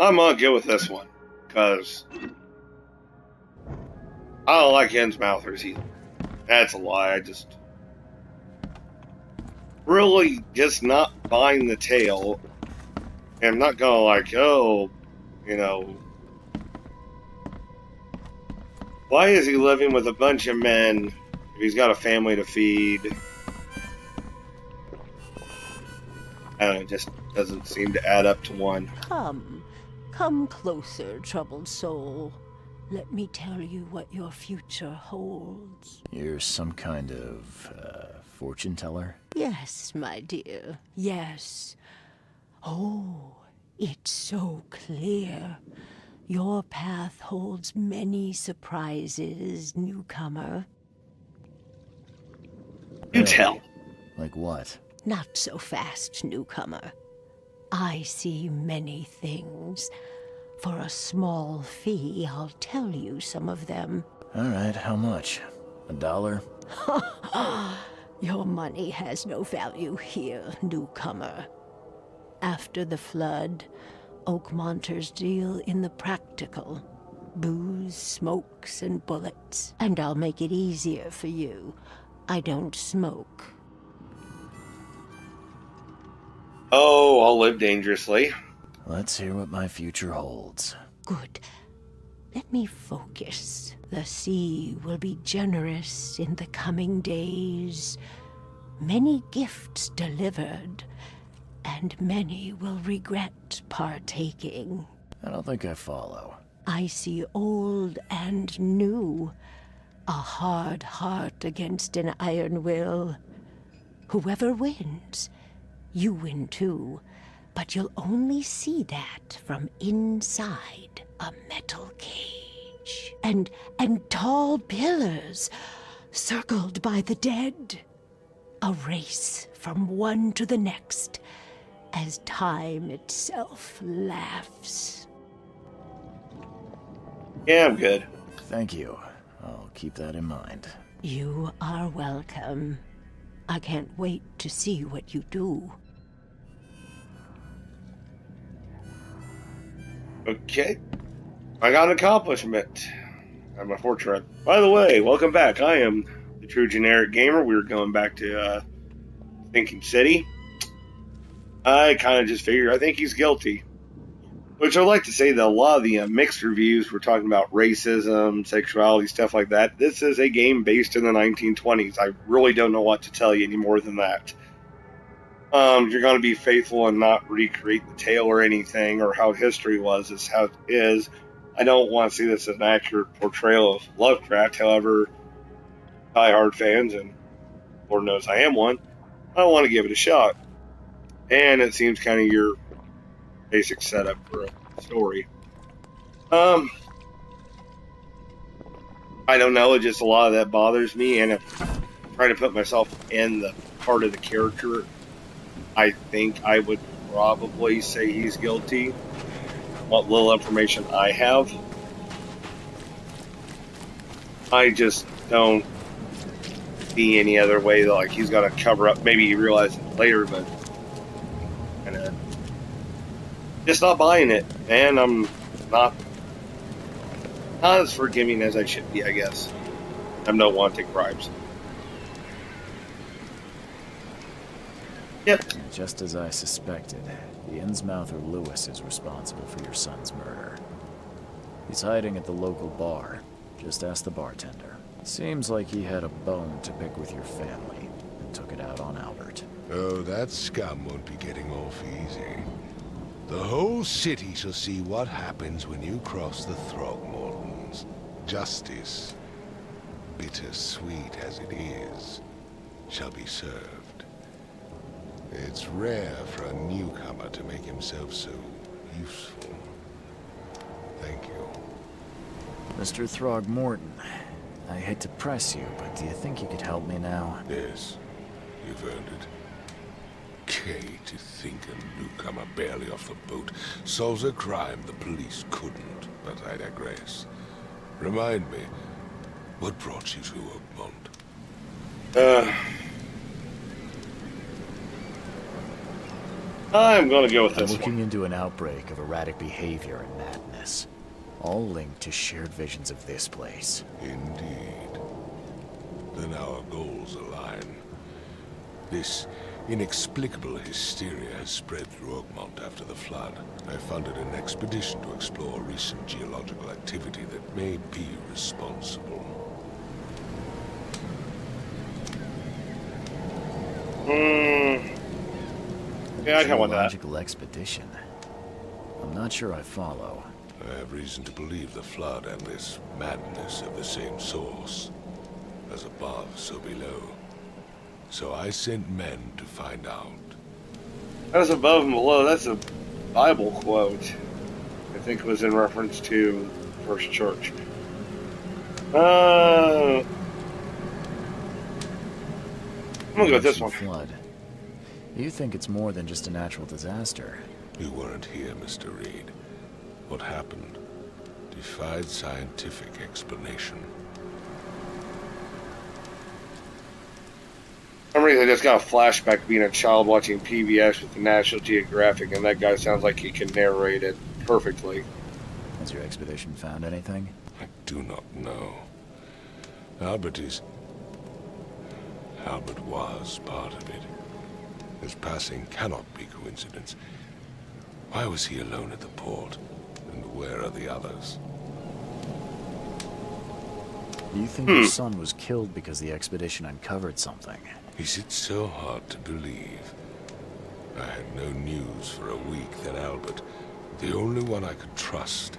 I'm gonna go with this one because I don't like Innsmouthers either. That's a lie. I just really just not buying the tale. And I'm not gonna like, oh, you know, why is he living with a bunch of men if he's got a family to feed? I don't know, it just doesn't seem to add up to one. Come closer, troubled soul. Let me tell you what your future holds. You're some kind of, fortune teller? Yes, my dear, yes. Oh, it's so clear. Your path holds many surprises, newcomer. You tell. Like what? Not so fast, newcomer. I see many things. For a small fee, I'll tell you some of them. All right, how much? $1? Your money has no value here, newcomer. After the flood, Oakmonters deal in the practical. Booze, smokes, and bullets. And I'll make it easier for you. I don't smoke. Oh, I'll live dangerously. Let's hear what my future holds. Good. Let me focus. The sea will be generous in the coming days. Many gifts delivered, and many will regret partaking. I don't think I follow. I see old and new. A hard heart against an iron will. Whoever wins, you win too. But you'll only see that from inside a metal cage. And tall pillars, circled by the dead. A race from one to the next, as time itself laughs. Yeah, I'm good. Thank you. I'll keep that in mind. You are welcome. I can't wait to see what you do. Okay. I got an accomplishment. I'm a fortune. By the way, welcome back. I am the True Generic Gamer. We were going back to Thinking City. I kind of just figured I think he's guilty. Which I'd like to say that a lot of the mixed reviews were talking about racism, sexuality, stuff like that. This is a game based in the 1920s. I really don't know what to tell you any more than that. You're going to be faithful and not recreate the tale or anything, or how history was is how it is. I don't want to see this as an accurate portrayal of Lovecraft. However, diehard fans, and Lord knows I am one, I want to give it a shot. And it seems kind of your basic setup for a story. I don't know, it just a lot of that bothers me, and if I'm trying to put myself in the part of the character, I think I would probably say he's guilty. What little information I have, I just don't see any other way that like he's got to cover up. Maybe he realizes it later, but just not buying it, and I'm not as forgiving as I should be, I guess. I don't want to take bribes. Yep. Just as I suspected, the Innsmouther Lewis is responsible for your son's murder. He's hiding at the local bar. Just ask the bartender. Seems like he had a bone to pick with your family and took it out on Albert. Oh, that scum won't be getting off easy. The whole city shall see what happens when you cross the Throgmortons. Justice, bittersweet as it is, shall be served. It's rare for a newcomer to make himself so useful. Thank you. Mr. Throgmorton, I hate to press you, but do you think you could help me now? Yes, you've earned it. Okay, to think a newcomer barely off the boat solves a crime the police couldn't, but I digress. Remind me, what brought you to Oakmont? I'm going to go with I'm this looking one. into an outbreak of erratic behavior and madness, all linked to shared visions of this place. Indeed. Then our goals align. This inexplicable hysteria has spread through Oakmont after the flood. I funded an expedition to explore recent geological activity that may be responsible. Yeah, I kind of want that. Geological expedition. I'm not sure I follow. I have reason to believe the flood and this madness have the same source. As above, so below. So I sent men to find out. As above and below, that's a Bible quote. I think it was in reference to First Church. I'm gonna go with this one. Flood. You think it's more than just a natural disaster? You weren't here, Mr. Reed. What happened defied scientific explanation. For some reason, I just got a flashback being a child watching PBS with the National Geographic, and that guy sounds like he can narrate it perfectly. Has your expedition found anything? I do not know. Albert was part of it. His passing cannot be coincidence. Why was he alone at the port? And where are the others? Do you think your son was killed because the expedition uncovered something? Is it so hard to believe? I had no news for a week that Albert, the only one I could trust,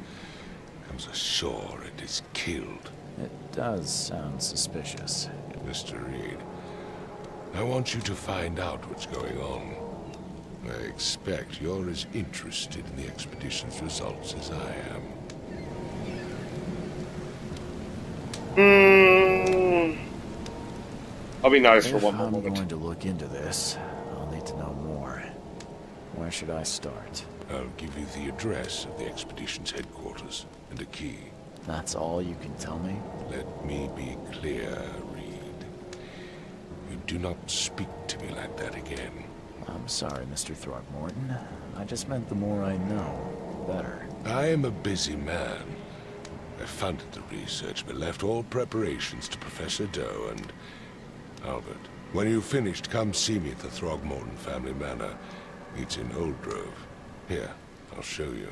comes ashore and is killed. It does sound suspicious. Mr. Reed, I want you to find out what's going on. I expect you're as interested in the expedition's results as I am. I'll be nice for If one more I'm moment. going to look into this, I'll need to know more. Where should I start? I'll give you the address of the expedition's headquarters and a key. That's all you can tell me? Let me be clear, Reed. You do not speak to me like that again. I'm sorry, Mr. Throckmorton. I just meant the more I know, the better. I am a busy man. I funded the research, but left all preparations to Professor Doe and Albert. When you've finished, come see me at the Throgmorton family manor. It's in Old Grove. Here, I'll show you.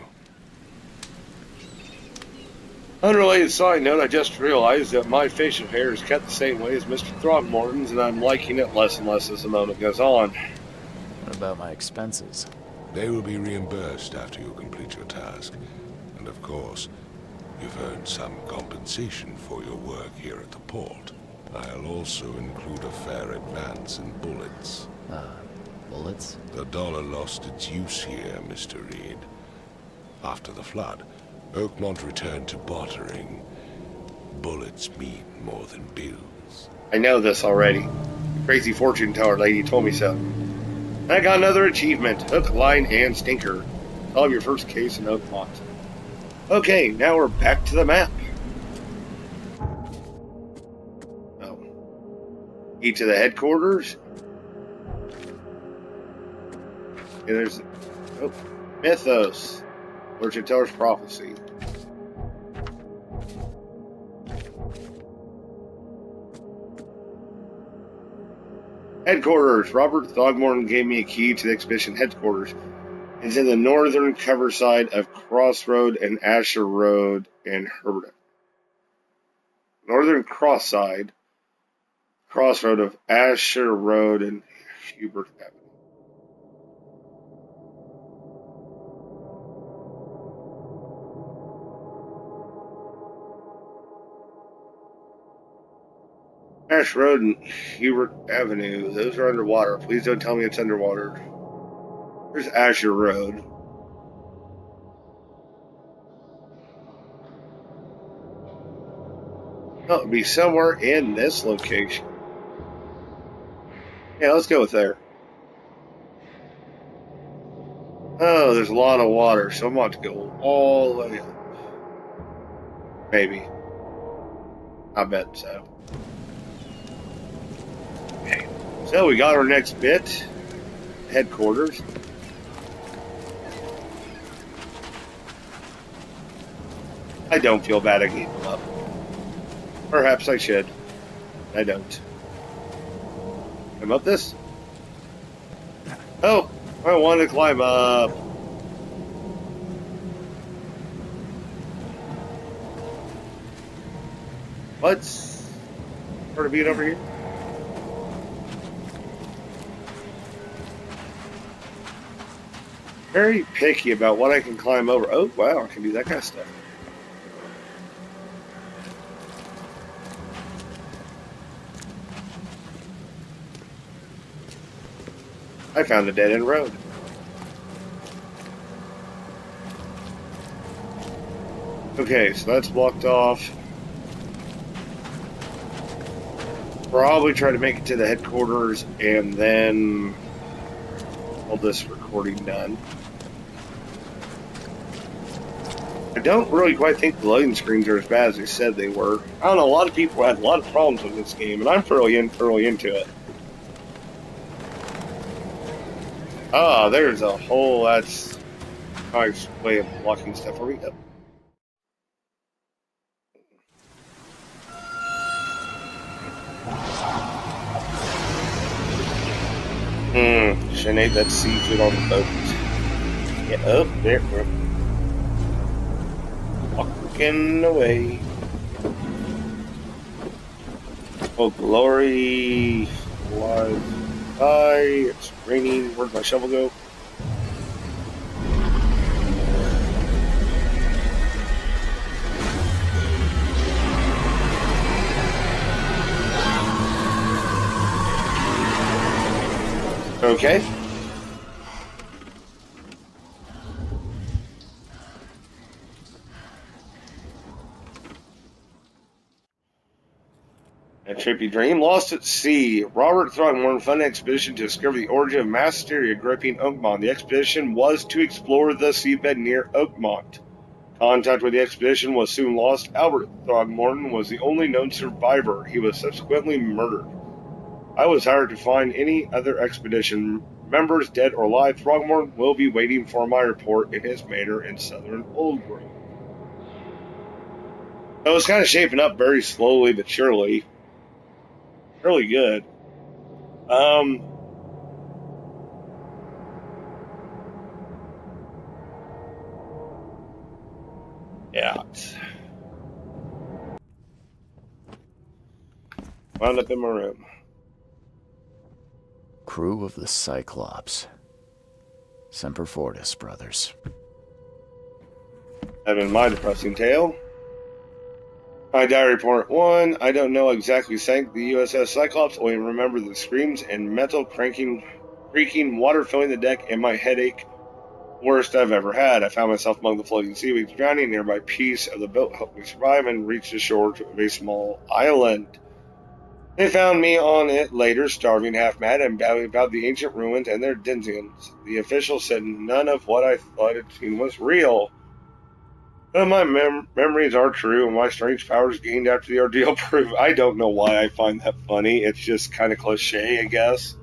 Unrelated side note, I just realized that my facial hair is cut the same way as Mr. Throgmorton's, and I'm liking it less and less as the moment goes on. What about my expenses? They will be reimbursed after you complete your task. And of course, you've earned some compensation for your work here at the port. I'll also include a fair advance in bullets. Bullets? The dollar lost its use here, Mr. Reed. After the flood, Oakmont returned to bartering. Bullets mean more than bills. I know this already. The crazy fortune teller lady told me so. And I got another achievement. Hook, line, and stinker. Solve your first case in Oakmont. Okay, now we're back to the map. Oh. Key to the headquarters. Okay, there's... Oh. Mythos. Fortune teller's prophecy. Headquarters. Robert Throgmorton gave me a key to the expedition headquarters. It's in the northern cover side of Crossroad and Asher Road in Herbert. Northern crossroad of Asher Road and Hubert Avenue. Ash Road and Hubert Avenue. Those are underwater. Please don't tell me it's underwater. There's Asher Road. Oh, it'll be somewhere in this location. Yeah, let's go with there. Oh, there's a lot of water, so I'm about to go all the way up. Maybe. I bet so. Okay. So we got our next bit. Headquarters. I don't feel bad I gave them up. Perhaps I should. I don't. Climb up this? Oh, I want to climb up. What's part of being over here? Very picky about what I can climb over. Oh, wow, I can do that kind of stuff. I found a dead-end road. Okay, so that's blocked off. Probably try to make it to the headquarters and then all this recording done. I don't really quite think the loading screens are as bad as they said they were. I don't know, a lot of people had a lot of problems with this game, and I'm thoroughly into it. Ah, there's a whole, that's a nice way of blocking stuff. Where we go? Shouldn't ate that seafood on the boat. Get up there, bro. Walking away. Oh, glory flies by. It's raining. Where'd my shovel go? Okay. A trippy dream. Lost at sea. Robert Throgmorton funded an expedition to discover the origin of mass hysteria gripping Oakmont. The expedition was to explore the seabed near Oakmont. Contact with the expedition was soon lost. Albert Throgmorton was the only known survivor. He was subsequently murdered. I was hired to find any other expedition members, dead or alive. Throgmorton will be waiting for my report in his manor in southern Oldgrove. It was kind of shaping up very slowly but surely. Really good. Yeah. Wound up in my room. Crew of the Cyclops. Semper Fortis, brothers. Having my depressing tale. My diary report 1. I don't know exactly sank the USS Cyclops, only remember the screams and metal creaking, water filling the deck, and my headache. Worst I've ever had. I found myself among the floating seaweeds, drowning. Nearby piece of the boat helped me survive and reach the shore of a small island. They found me on it later, starving, half mad, and babbling about the ancient ruins and their denizens. The official said none of what I thought I'd seen was real. But my memories are true, and my strange powers gained after the ordeal prove. I don't know why I find that funny. It's just kind of cliche, I guess.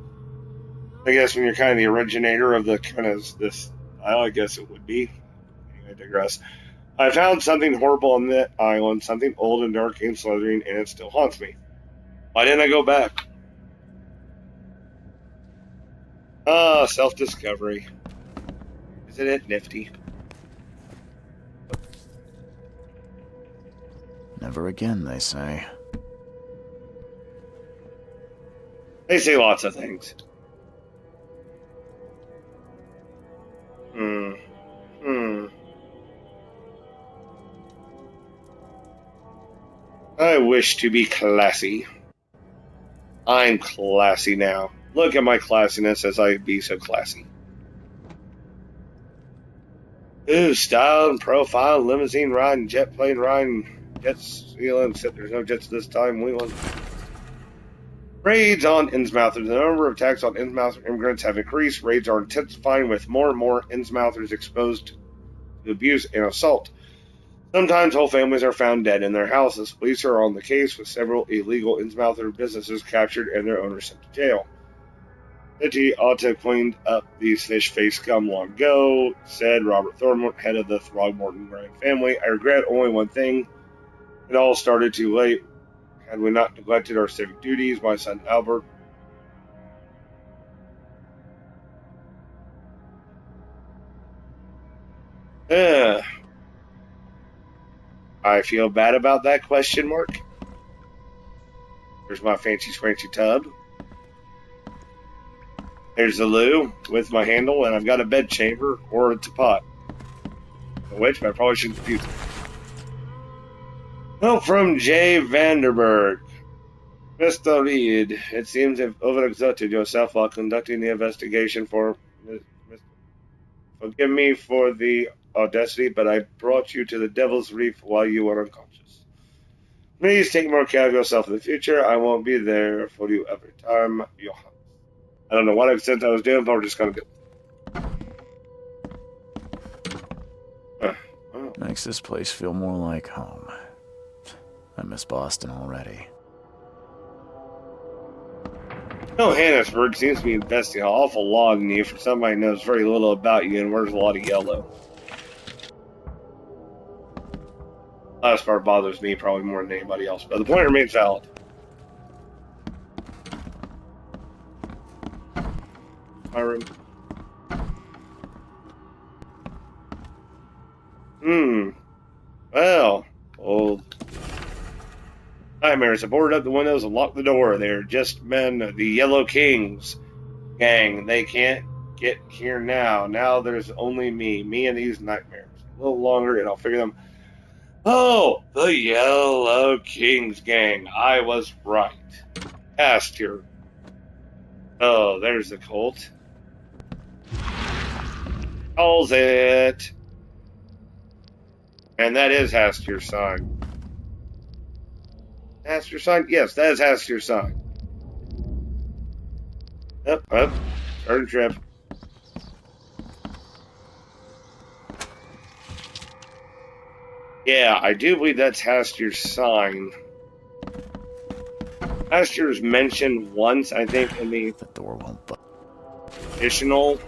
I guess when you're kind of the originator of the kind of this, I guess it would be. I digress. I found something horrible on that island, something old and dark and slithering, and it still haunts me. Why didn't I go back? Ah, self-discovery. Isn't it nifty? Never again, they say. They say lots of things. I wish to be classy. I'm classy now. Look at my classiness as I be so classy. Ooh, style and profile, limousine riding, jet plane riding, jets stealing, except there's no jets this time, wheeling. Raids on Innsmouth. The number of attacks on Innsmouth immigrants have increased. Raids are intensifying with more and more Innsmouthers exposed to abuse and assault. Sometimes whole families are found dead in their houses. Police are on the case with several illegal Innsmouther businesses captured and their owners sent to jail. City ought to have cleaned up these fish-faced scum long ago, said Robert Thornton, head of the Throgmorton Grant family. I regret only one thing. It all started too late. Had we not neglected our civic duties, my son Albert. I feel bad about that question mark. There's my fancy scrancy tub. There's the loo with my handle, and I've got a bed chamber or a pot. Which I probably shouldn't confuse it. Note from J. Vanderberg. Mr. Reed, it seems you've overexerted yourself while conducting the investigation for... Forgive me for the audacity, but I brought you to the Devil's Reef while you were unconscious. Please take more care of yourself in the future. I won't be there for you every time, Johannes. I don't know what accent I was doing, but we're just going to go. Makes this place feel more like home. I miss Boston already. Johannesburg seems to be investing an awful lot in you for somebody who knows very little about you and wears a lot of yellow. Last part bothers me probably more than anybody else, but the point remains valid. My room. Well, old nightmares. I boarded up the windows and locked the door. They're just men, the Yellow Kings gang. They can't get here now. Now there's only me and these nightmares. A little longer and I'll figure them. Oh, the Yellow Kings gang. I was right. Pasture. Oh, there's the cult. Calls it. And that is Hastier's sign. Hastier's sign? Yes, that is Hastier's sign. Up. Turn trip. Yeah, I do believe that's Hastier's sign. Hastier is mentioned once, I think, in the door won't budge. Additional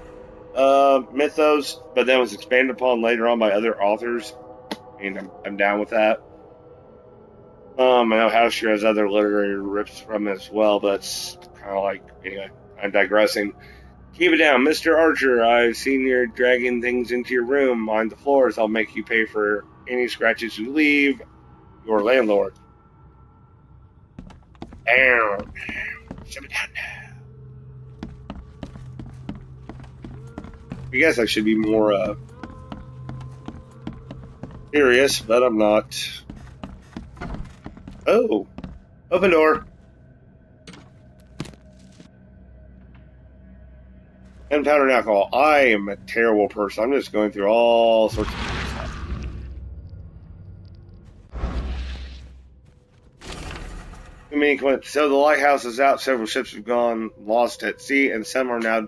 mythos, but then was expanded upon later on by other authors. And I'm down with that. I know Hastier has other literary rips from it as well, but it's kind of like, anyway, I'm digressing. Keep it down. Mr. Archer, I've seen you dragging things into your room on the floors. I'll make you pay for any scratches you leave. Your landlord. Down. Shut it down. I guess I should be more, serious, but I'm not. Oh. Open door. Gunpowder and alcohol. I am a terrible person. I'm just going through all sorts of stuff. So the lighthouse is out. Several ships have gone lost at sea, and some are now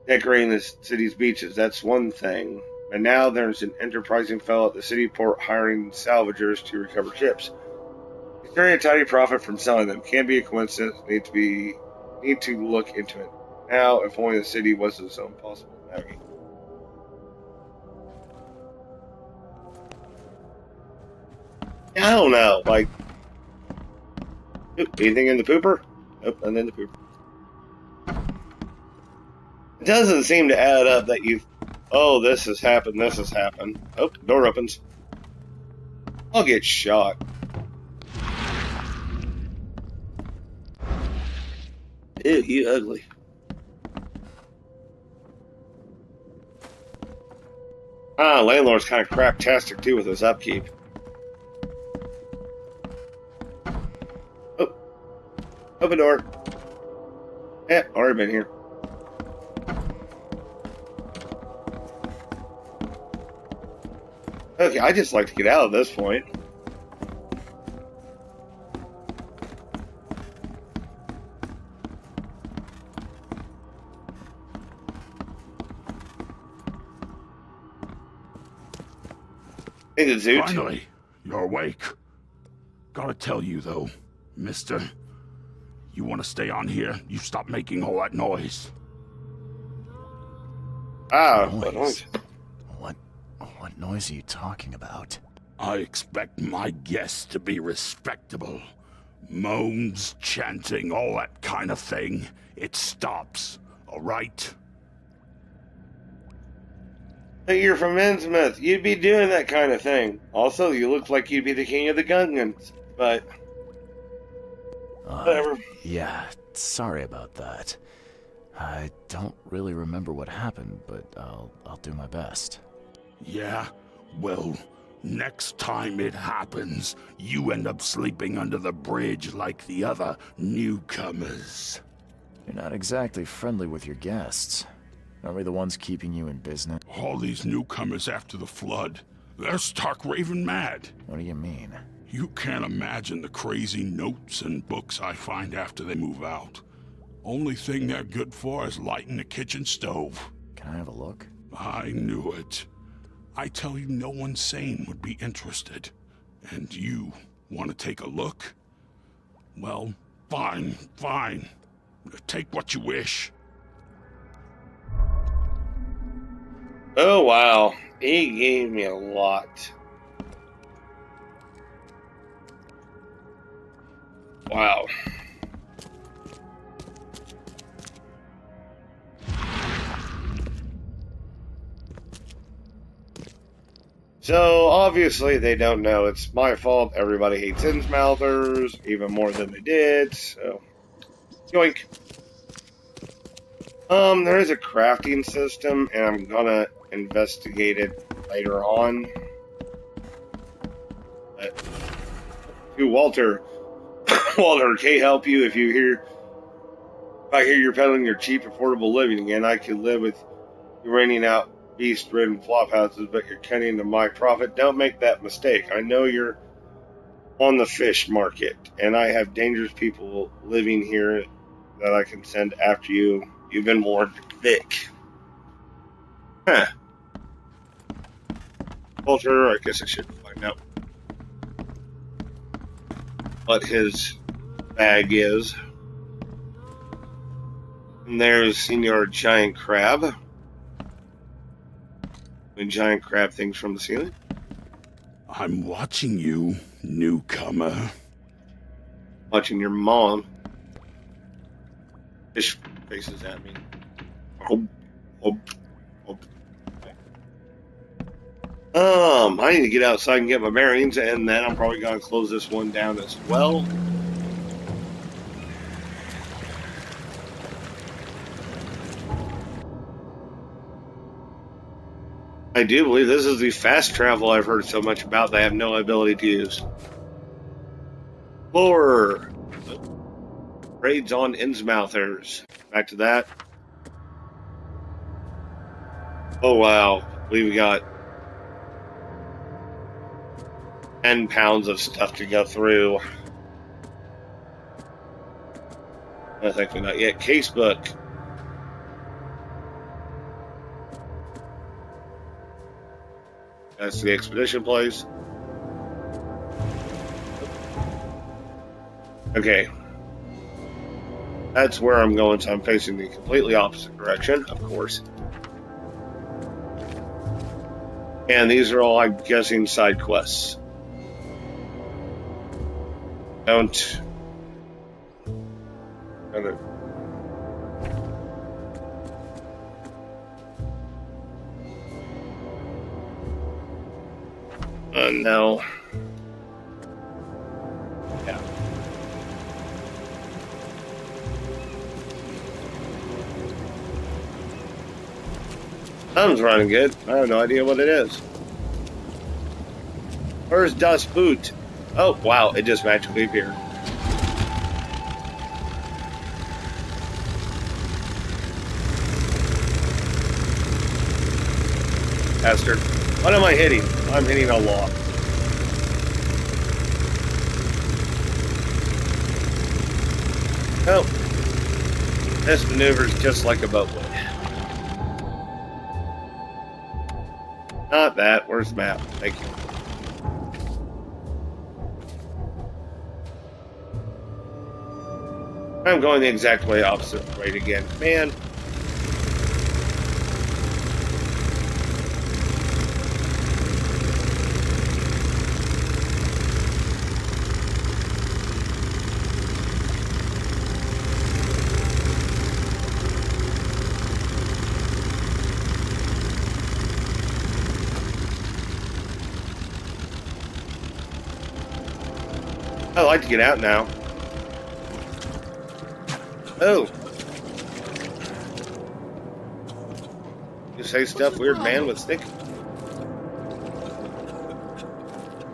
decorating the city's beaches. That's one thing. And now there's an enterprising fellow at the city port hiring salvagers to recover ships. He's earning a tidy profit from selling them. Can't be a coincidence. Need to look into it. Now, if only the city was its own possible navy. I don't know, like... Anything in the pooper? Nope, and then the pooper. It doesn't seem to add up that you... Oh, this has happened, this has happened. Oh, door opens. I'll get shot. Ew, you ugly. Landlord's kind of craptastic too with his upkeep. Oh. Open door. Yeah, already been here. Okay, I just like to get out at this point. Hey, the Zoot. Finally, you're awake. Gotta tell you though, mister, You want to stay on here? You stop making all that noise. Noise? What noise are you talking about? I expect my guests to be respectable. Moans, chanting, all that kind of thing. It stops, all right? Hey, you're from Innsmouth. You'd be doing that kind of thing. Also, you look like you'd be the king of the Gungans, but whatever. Yeah, sorry about that. I don't really remember what happened, but I'll do my best. Yeah? Well, next time it happens, you end up sleeping under the bridge like the other newcomers. You're not exactly friendly with your guests. Aren't we the ones keeping you in business? All these newcomers after the flood, they're stark raving mad. What do you mean? You can't imagine the crazy notes and books I find after they move out. Only thing they're good for is lighting the kitchen stove. Can I have a look? I knew it. I tell you, no one sane would be interested. And you want to take a look? Well, fine. Take what you wish. Oh, wow. He gave me a lot. Wow. So, obviously, they don't know it's my fault. Everybody hates Innsmouthers, even more than they did, so... Yoink. There is a crafting system, and I'm gonna investigate it later on. But, to Walter. Walter, can't help you if I hear you're peddling your cheap, affordable living again. I could live with you renting out beast-ridden flop houses, but you're cutting into my profit. Don't make that mistake. I know you're on the fish market, and I have dangerous people living here that I can send after you. You've been warned, Vic. Huh. Walter, I guess I should find out what his bag is. And there's Senior Giant Crab. Doing giant crab things from the ceiling. I'm watching you, newcomer. Watching your mom. Fish faces at me. I need to get outside and get my bearings, and then I'm probably going to close this one down as well. I do believe this is the fast travel I've heard so much about that I have no ability to use. Lore. Raids on Innsmouthers. Back to that. Oh wow. We've got 10 pounds of stuff to go through. I think we're not yet. Casebook. That's the expedition place. Okay. That's where I'm going, so I'm facing the completely opposite direction, of course. And these are all, I'm guessing, side quests. Don't... no. Yeah. Sounds running good. I have no idea what it is. Where's Das Boot? Oh, wow, it just magically appeared. Bastard. What am I hitting? I'm hitting a lot. Oh. This maneuver's just like a boat would. Not that. Where's the map? Thank you. I'm going the exact way opposite way again. Man. I'd like to get out now. Oh. You say stuff weird man with stick?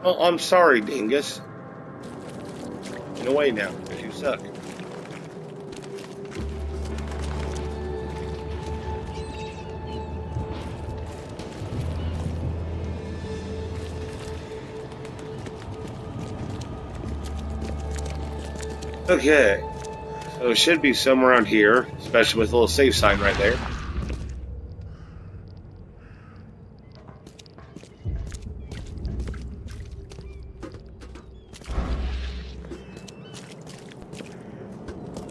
Oh, I'm sorry, dingus. Get away now, because you suck. Okay. So it should be somewhere around here, especially with a little safe sign right there.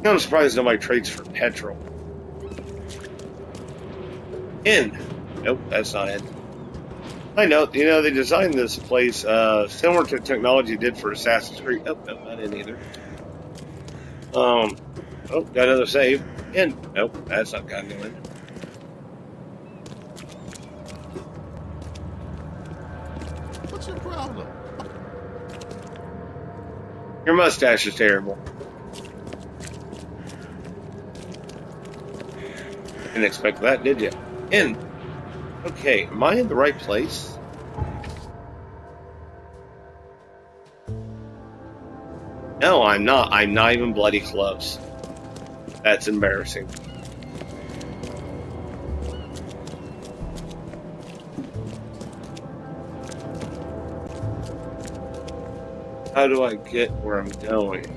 I'm surprised nobody trades for petrol. In. Nope, that's not it. I know, they designed this place similar to technology did for Assassin's Creed. Oh, no, not in either. Oh, got another save. In. Nope, that's not got no in. What's your problem? Your mustache is terrible. Didn't expect that, did you? In. Okay, am I in the right place? No, I'm not. I'm not even bloody close. That's embarrassing. How do I get where I'm going?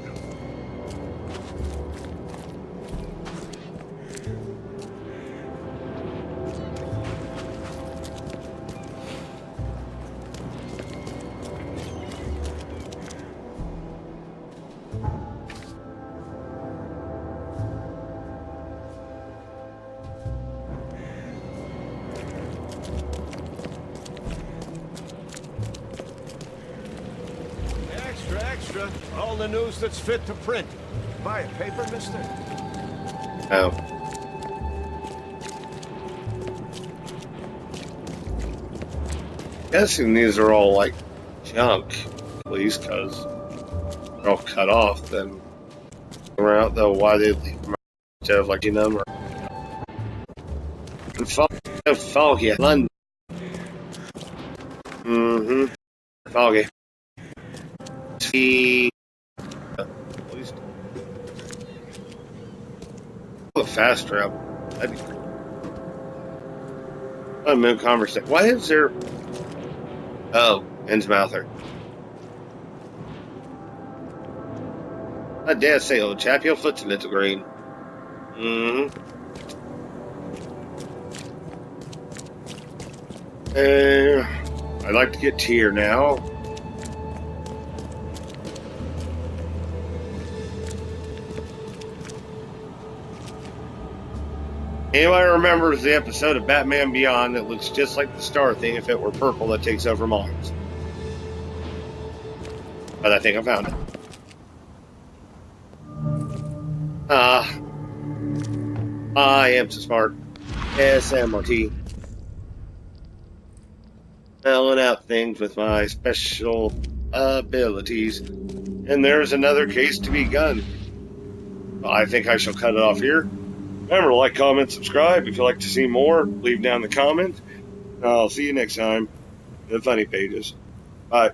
Extra. All the news that's fit to print. Buy a paper, mister? Oh. Guessing these are all like junk, at least, because they're all cut off. Then around though, why they leave them instead of like them or foggy London. Foggy. At least fast travel. That'd be cool. I'm in conversation. Why is there? Oh, Innsmouther. I dare say, old chap, your foot's a little green. I'd like to get to here now. Anybody remembers the episode of Batman Beyond that looks just like the star thing if it were purple that takes over Mars? But I think I found it. I am so smart. SMRT. Spelling out things with my special abilities. And there's another case to be begun. I think I shall cut it off here. Remember to like, comment, subscribe. If you'd like to see more, leave down the comments. I'll see you next time. The funny pages. Bye.